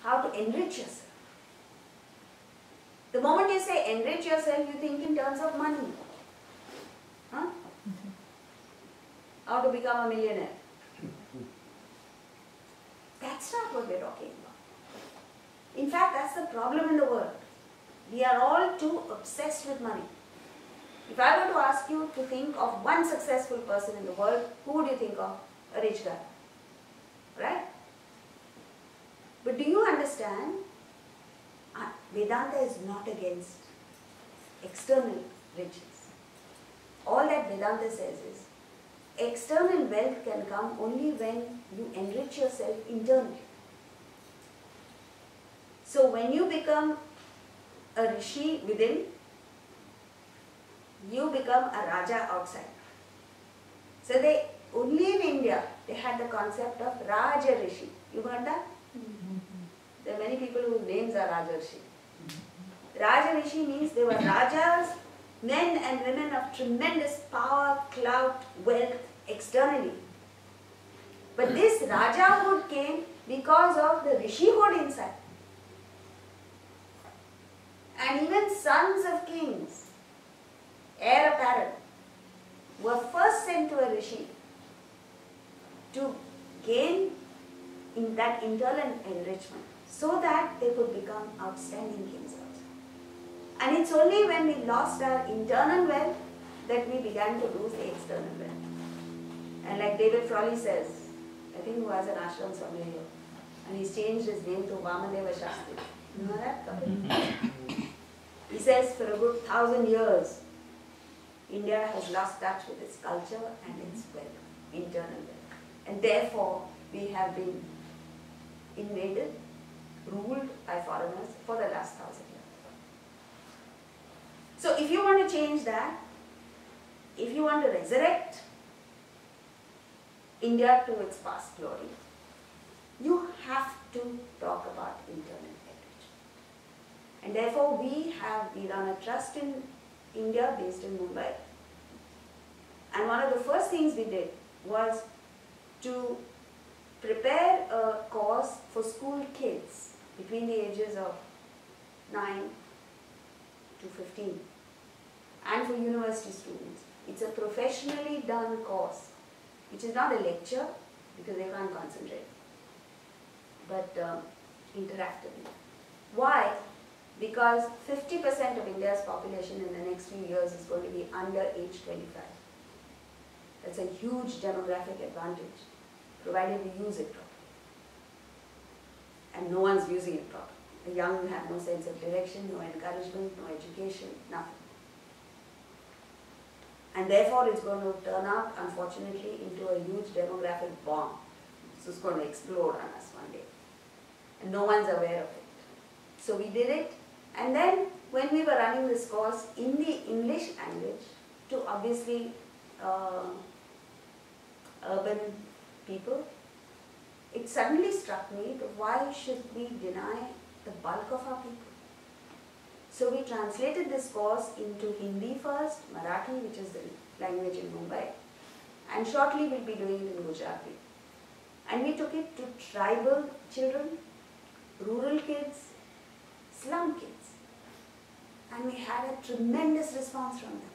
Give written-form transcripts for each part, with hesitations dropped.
how to enrich yourself. The moment you say enrich yourself, you think in terms of money. Huh? How to become a millionaire. That's not what we're talking about. In fact, that's the problem in the world. We are all too obsessed with money. If I were to ask you to think of one successful person in the world, who would you think of? A rich guy. Right? But do you understand? Vedanta is not against external riches. All that Vedanta says is, external wealth can come only when you enrich yourself internally. So when you become a rishi within, you become a raja outside. So only in India, they had the concept of Raja Rishi. You heard that? There are many people whose names are Raja Rishi. Raja Rishi means they were rajas, men and women of tremendous power, clout, wealth externally. But this Rajahood came because of the Rishihood inside. And even sons of kings, heir apparent, were first sent to a Rishi to gain in that internal enrichment so that they could become outstanding kings also. And it's only when we lost our internal wealth that we began to lose the external wealth. And like David Frawley says, I think who has an ashram somewhere here, and he's changed his name to Vamadeva Shastri. You know that? He says for a good 1,000 years, India has lost touch with its culture and its wealth, internal wealth. And therefore, we have been invaded, ruled by foreigners for the last 1,000 years. So if you want to change that, if you want to resurrect India to its past glory, you have to talk about internal enrichment. And therefore we run a trust in India based in Mumbai. And one of the first things we did was to prepare a course for school kids between the ages of 9 to 15 and for university students. It's a professionally done course, which is not a lecture because they can't concentrate, but interactively. Why? Because 50% of India's population in the next few years is going to be under age 25. That's a huge demographic advantage, provided we use it properly. And no one's using it properly. The young have no sense of direction, no encouragement, no education, nothing. And therefore it's going to turn out, unfortunately, into a huge demographic bomb. This is going to explode on us one day. And no one's aware of it. So we did it. And then when we were running this course in the English language to obviously urban people, it suddenly struck me that why should we deny the bulk of our people? So we translated this course into Hindi first, Marathi, which is the language in Mumbai, and shortly we'll be doing it in Gujarati. And we took it to tribal children, rural kids, slum kids. And we had a tremendous response from them.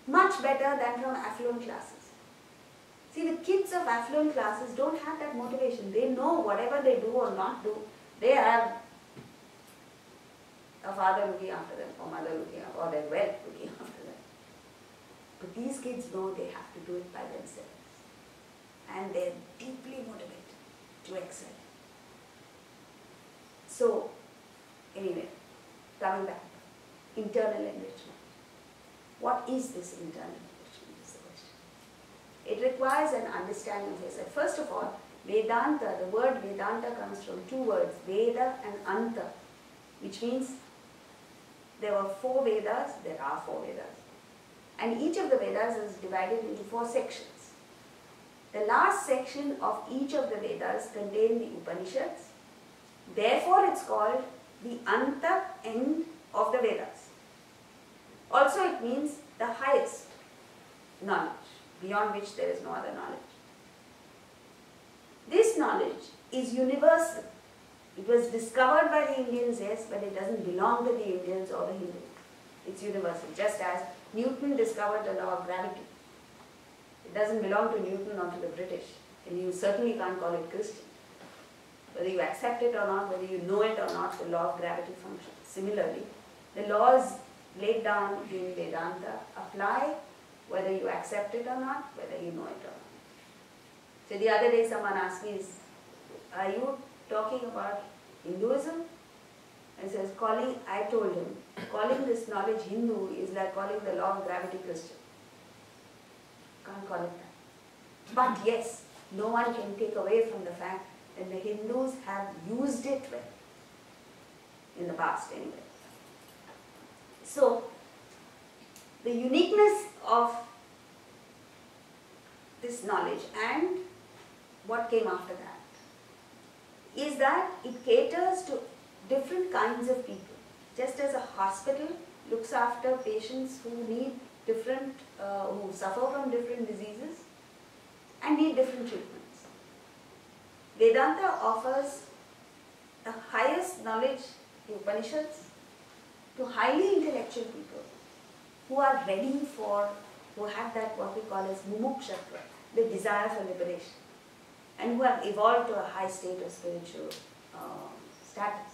Much better than from affluent classes. See, the kids of affluent classes don't have that motivation. They know whatever they do or not do, they have a father looking after them, or mother looking after them, or their wealth looking after them. But these kids know they have to do it by themselves. And they're deeply motivated to excel. So, anyway, coming back, internal enrichment. What is this internal enrichment is the question. It requires an understanding of yourself. First of all, Vedanta, the word Vedanta comes from two words, Veda and Anta, which means there were 4 Vedas, there are 4 Vedas. And each of the Vedas is divided into 4 sections. The last section of each of the Vedas contain the Upanishads. Therefore, it's called the Anta end of the Vedas. Also, it means the highest knowledge, beyond which there is no other knowledge. This knowledge is universal. It was discovered by the Indians, yes, but it doesn't belong to the Indians or the Hindus. It's universal, just as Newton discovered the law of gravity. It doesn't belong to Newton or to the British, and you certainly can't call it Christian. Whether you accept it or not, whether you know it or not, the law of gravity functions. Similarly, the laws laid down in Vedanta apply whether you accept it or not, whether you know it or not. So the other day someone asked me, are you talking about Hinduism? And says, I told him, calling this knowledge Hindu is like calling the law of gravity Christian. Can't call it that. But yes, no one can take away from the fact that the Hindus have used it well, in the past anyway. So, the uniqueness of this knowledge and what came after that is that it caters to different kinds of people. Just as a hospital looks after patients who need different, who suffer from different diseases and need different treatments. Vedanta offers the highest knowledge, the Upanishads, to highly intellectual people who are ready for, who have that what we call as mumukshatra, the desire for liberation, and who have evolved to a high state of spiritual status.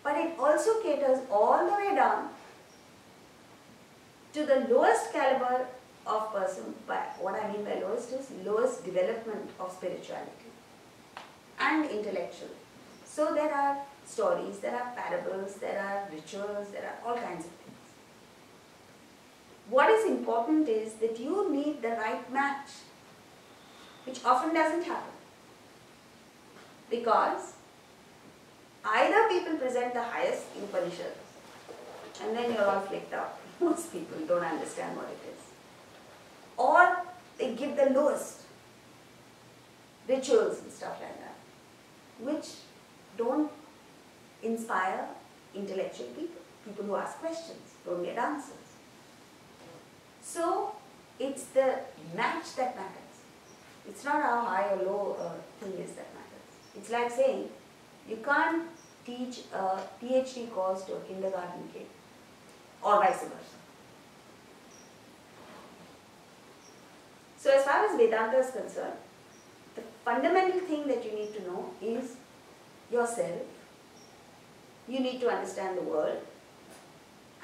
But it also caters all the way down to the lowest caliber of person. But what I mean by lowest is lowest development of spirituality and intellectual. So there are stories, there are parables, there are rituals, there are all kinds of things. What is important is that you need the right match, which often doesn't happen. Because either people present the highest Upanishads and then you're all flicked out. Most people don't understand what it is. Or they give the lowest rituals and stuff like that, which don't inspire intellectual people. People who ask questions don't get answers. So it's the match that matters. It's not how high or low a thing is that matters. It's like saying you can't teach a PhD course to a kindergarten kid or vice versa. So as far as Vedanta is concerned, the fundamental thing that you need to know is yourself. You need to understand the world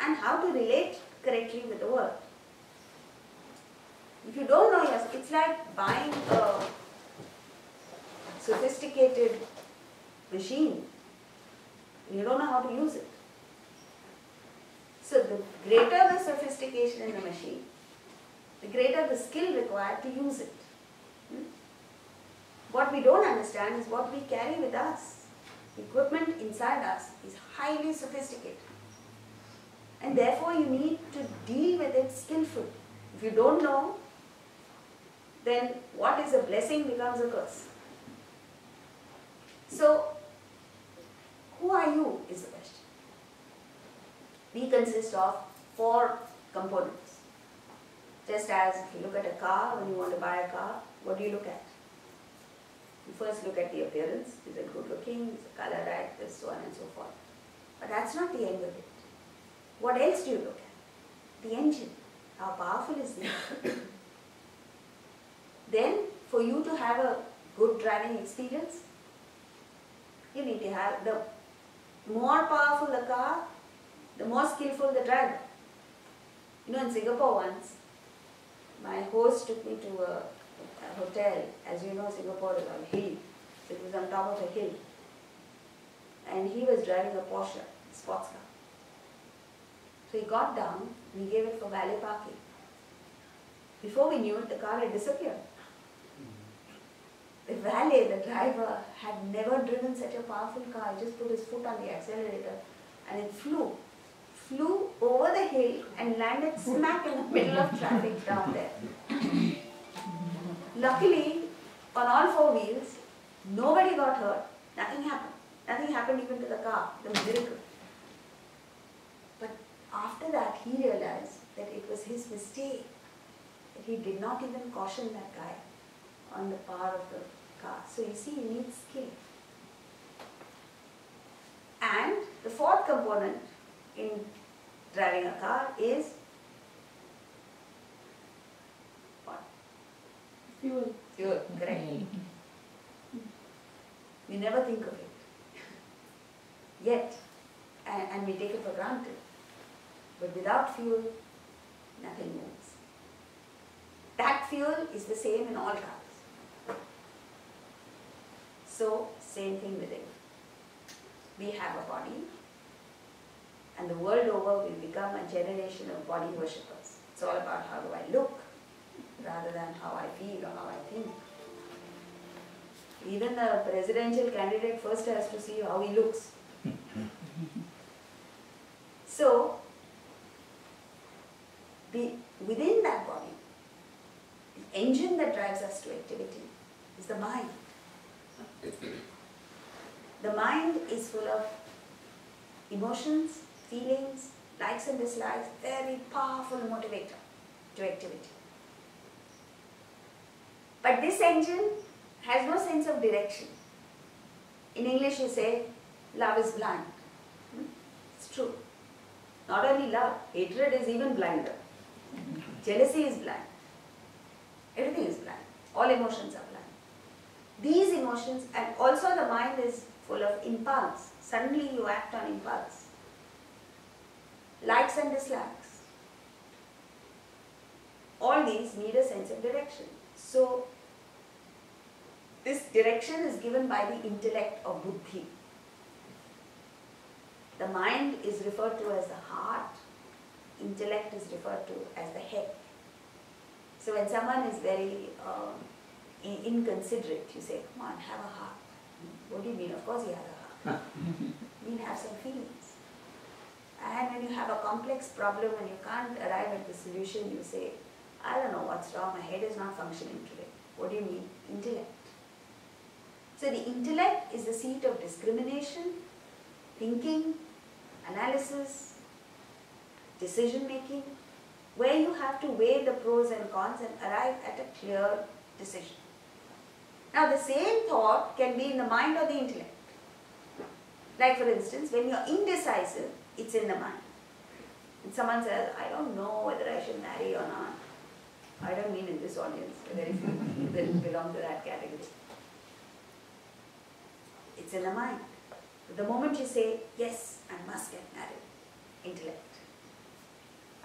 and how to relate correctly with the world. If you don't know yourself, it's like buying a sophisticated machine and you don't know how to use it. So the greater the sophistication in the machine, the greater the skill required to use it. What we don't understand is what we carry with us. The equipment inside us is highly sophisticated. And therefore you need to deal with it skillfully. If you don't know, then what is a blessing becomes a curse. So, who are you is the question. We consist of 4 components. Just as if you look at a car, when you want to buy a car, what do you look at? You first look at the appearance. Is it good looking? Is the color right? This, so on and so forth. But that's not the end of it. What else do you look at? The engine. How powerful is it? Then, for you to have a good driving experience, you need to have the more powerful the car, the more skillful the driver. You know, in Singapore once, my host took me to a hotel. As you know, Singapore is on a hill. So it was on top of a hill. And he was driving a Porsche, sports car. So he got down and he gave it for valet parking. Before we knew it, the car had disappeared. The valet, the driver, had never driven such a powerful car. He just put his foot on the accelerator and it flew over the hill and landed smack in the middle of traffic down there. Luckily, on all 4 wheels, nobody got hurt. Nothing happened. Nothing happened even to the car. It was a miracle. But after that, he realized that it was his mistake. That he did not even caution that guy on the power of the car. So you see, you need skill. component in driving a car is what? Fuel. Fuel, correct. We never think of it. Yet, and we take it for granted. But without fuel, nothing moves. That fuel is the same in all cars. So, same thing within. We have a body, and the world over we become a generation of body worshippers. It's all about how do I look, rather than how I feel or how I think. Even the presidential candidate first has to see how he looks. So, within that body, the engine that drives us to activity is the mind. The mind is full of emotions, feelings, likes and dislikes, very powerful motivator to activity. But this engine has no sense of direction. In English you say, love is blind. It's true. Not only love, hatred is even blinder. Jealousy is blind. Everything is blind. All emotions are blind. These emotions, and also the mind is full of impulse. Suddenly you act on impulse. Likes and dislikes. All these need a sense of direction. So, this direction is given by the intellect or buddhi. The mind is referred to as the heart. Intellect is referred to as the head. So when someone is very inconsiderate, you say, come on, have a heart. What do you mean? Of course he has a heart. You mean have some feelings. And when you have a complex problem and you can't arrive at the solution, you say, I don't know what's wrong, my head is not functioning today. What do you mean? Intellect. So the intellect is the seat of discrimination, thinking, analysis, decision making, where you have to weigh the pros and cons and arrive at a clear decision. Now the same thought can be in the mind or the intellect. Like for instance, when you are indecisive, it's in the mind. And someone says, I don't know whether I should marry or not. I don't mean in this audience, very few that belong to that category. It's in the mind. The moment you say, yes, I must get married, intellect.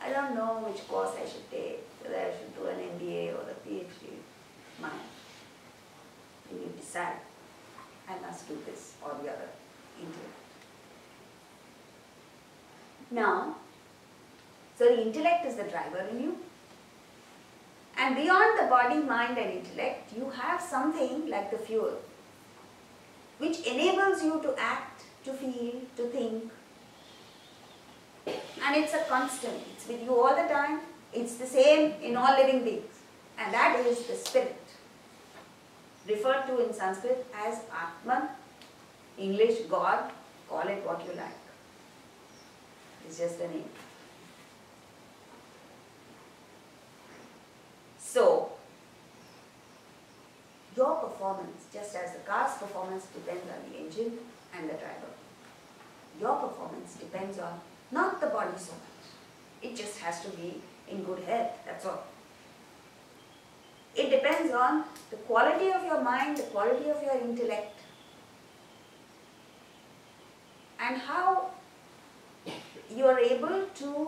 I don't know which course I should take, whether I should do an MBA or a PhD, mind. And you decide, I must do this or the other, intellect. Now, so the intellect is the driver in you. And beyond the body, mind and intellect, you have something like the fuel, which enables you to act, to feel, to think. And it's a constant. It's with you all the time. It's the same in all living beings. And that is the spirit, referred to in Sanskrit as Atman, English God, call it what you like. It's just a name. So, your performance, just as the car's performance depends on the engine and the driver, your performance depends on not the body so much. It just has to be in good health, that's all. It depends on the quality of your mind, the quality of your intellect, and how you are able to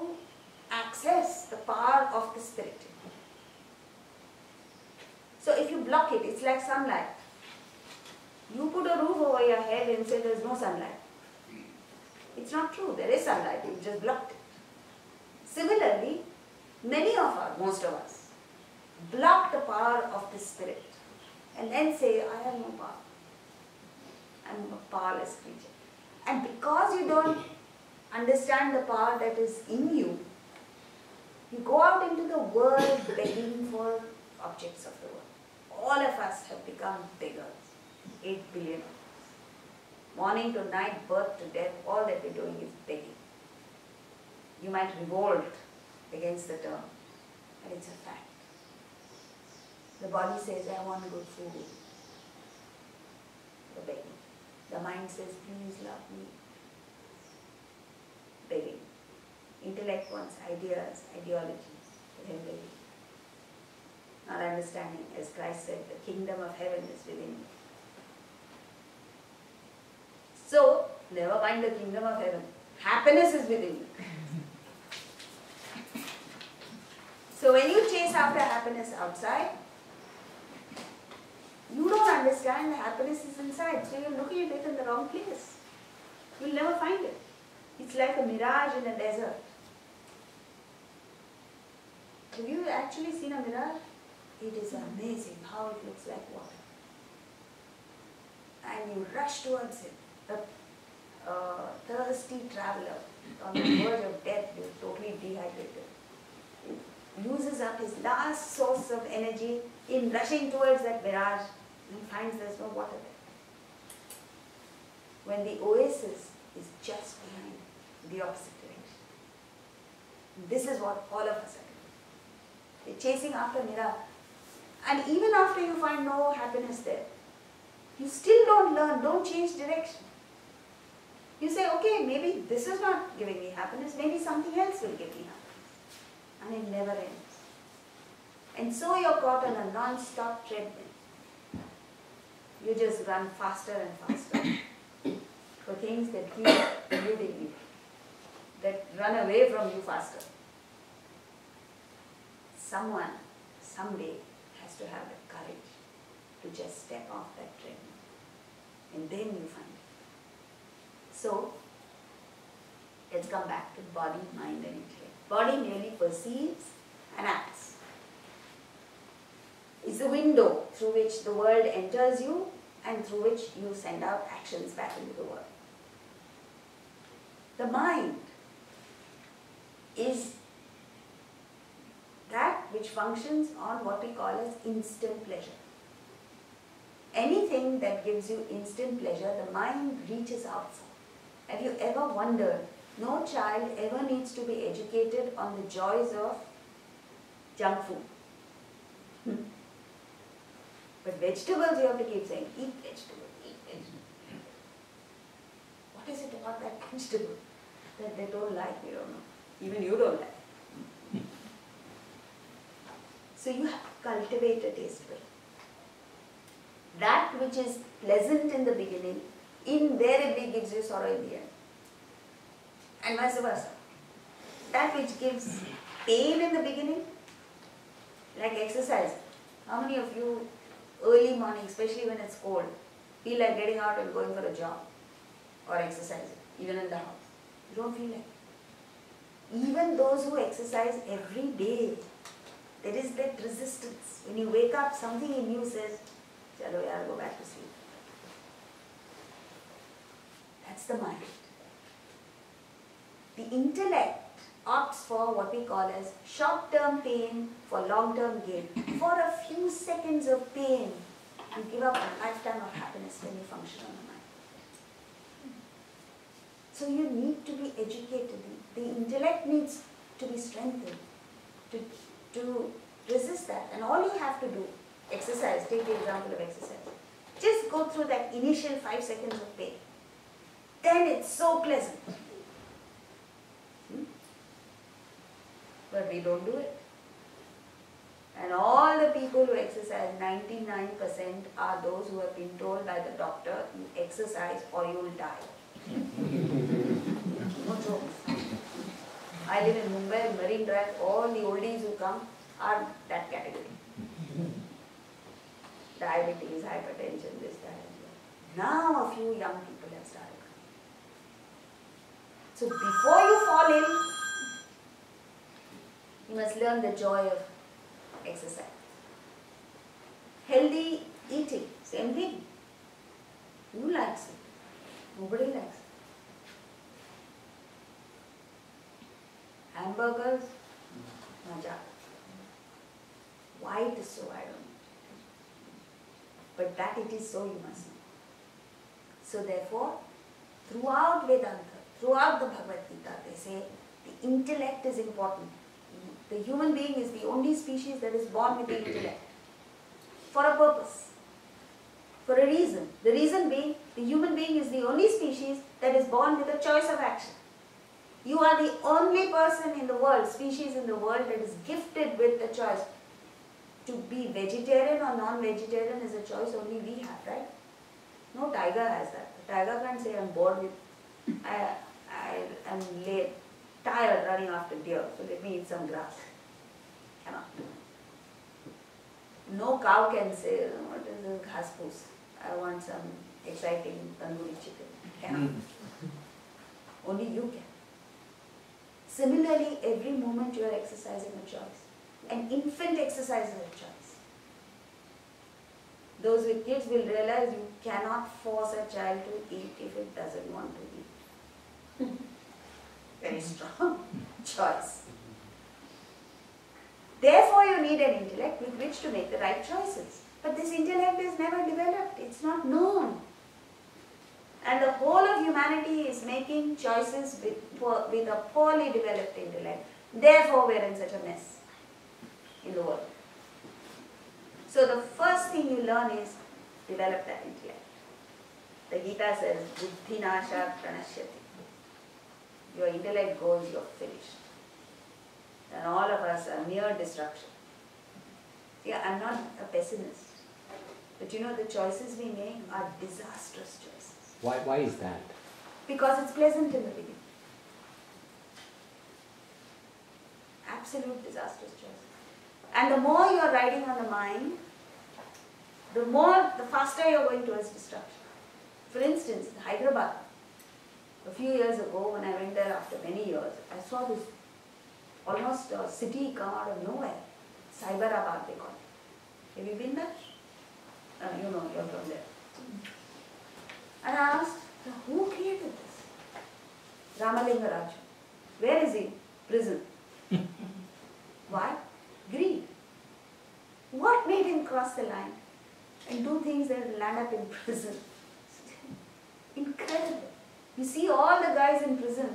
access the power of the spirit. So if you block it, it's like sunlight. You put a roof over your head and say there's no sunlight. It's not true, there is sunlight, you just blocked it. Similarly, many of us, most of us, block the power of the spirit and then say, I have no power. I'm a powerless creature. And because you don't understand the power that is in you, you go out into the world begging for objects of the world. All of us have become beggars, 8 billion of us. Morning to night, birth to death, all that we're doing is begging. You might revolt against the term, but it's a fact. The body says, I want good food. You're begging. The mind says, please love me. Intellect wants ideas, ideologies, everybody. Not understanding, as Christ said, the kingdom of heaven is within you. So, never mind the kingdom of heaven. Happiness is within you. So when you chase after happiness outside, you don't understand the happiness is inside. So you're looking at it in the wrong place. You'll never find it. It's like a mirage in a desert. Have you actually seen a mirage? It is amazing how it looks like water. And you rush towards it. A thirsty traveler on the verge of death, you're totally dehydrated. He uses up his last source of energy in rushing towards that mirage and finds there's no water there. When the oasis is just behind, the opposite direction. This is what all of us are doing. They're chasing after mirage. And even after you find no happiness there, you still don't learn, don't change direction. You say, okay, maybe this is not giving me happiness, maybe something else will give me happiness. And it never ends. And so you're caught on a non-stop treadmill. You just run faster and faster for things that keep eluding you, that run away from you faster. Someone, someday, has to have the courage to just step off that treadmill. And then you find it. So, let's come back to body, mind and intellect. Body merely perceives and acts. It's the window through which the world enters you and through which you send out actions back into the world. The mind is that which functions on what we call as instant pleasure. Anything that gives you instant pleasure, the mind reaches out for. Have you ever wondered, no child ever needs to be educated on the joys of junk food. But vegetables you have to keep saying, eat vegetable, eat vegetable. What is it about that vegetable that they don't like? We don't know. Even you don't like. So you have to cultivate a taste for it. That which is pleasant in the beginning invariably gives you sorrow in the end. And vice versa. That which gives pain in the beginning, like exercise. How many of you early morning, especially when it's cold, feel like getting out and going for a jog or exercising, even in the house? You don't feel like it. Even those who exercise every day, there is that resistance. When you wake up, something in you says, chalo yaar, go back to sleep. That's the mind. The intellect opts for what we call as short-term pain for long-term gain. For a few seconds of pain, you give up a lifetime of happiness when you function on the mind. So you need to be educated. The intellect needs to be strengthened to resist that. And all you have to do, exercise, take the example of exercise. Just go through that initial 5 seconds of pain. Then it's so pleasant. But we don't do it. And all the people who exercise, 99% are those who have been told by the doctor, you exercise or you will die. No joke. I live in Mumbai, Marine Drive, all the oldies who come are that category. Diabetes, hypertension, this, that, and that. Now a few young people have started coming. So before you fall in, you must learn the joy of exercise. Healthy eating, same thing. Who likes it? Nobody likes it. Hamburgers, maja. Why it is so, I don't know. But that it is so, you must know. So therefore, throughout Vedanta, throughout the Bhagavad Gita, they say the intellect is important. The human being is the only species that is born with the intellect. For a purpose. For a reason. The reason being, the human being is the only species that is born with a choice of action. You are the only person in the world, species in the world that is gifted with the choice. To be vegetarian or non-vegetarian is a choice only we have, right? No tiger has that. The tiger can't say, I'm bored with, I'm late, tired running after deer, so let me eat some grass. Cannot. No cow can say, what is this ghas poos? I want some exciting tandoori chicken. Cannot. Only you can. Similarly, every moment you are exercising a choice. An infant exercises a choice. Those with kids will realize you cannot force a child to eat if it doesn't want to eat. Very strong choice. Therefore, you need an intellect with which to make the right choices. But this intellect is never developed. It's not known. And the whole of humanity is making choices with a poorly developed intellect. Therefore, we're in such a mess in the world. So the first thing you learn is develop that intellect. The Gita says, Buddhi nashat pranashyati. Your intellect goes, you're finished. And all of us are near destruction. See, I'm not a pessimist. But you know, the choices we make are disastrous choices. Why is that? Because it's pleasant in the beginning. Absolute disastrous choice. And the more you're riding on the mind, the faster you're going towards destruction. For instance, in Hyderabad, a few years ago when I went there after many years, I saw this almost a city come out of nowhere. Cyberabad they call it. Have you been there? You know, you're from there. And I asked, who created this? Ramalinga Raju. Where is he? Prison. Why? Greed. What made him cross the line and do things that will land up in prison? Incredible. You see all the guys in prison,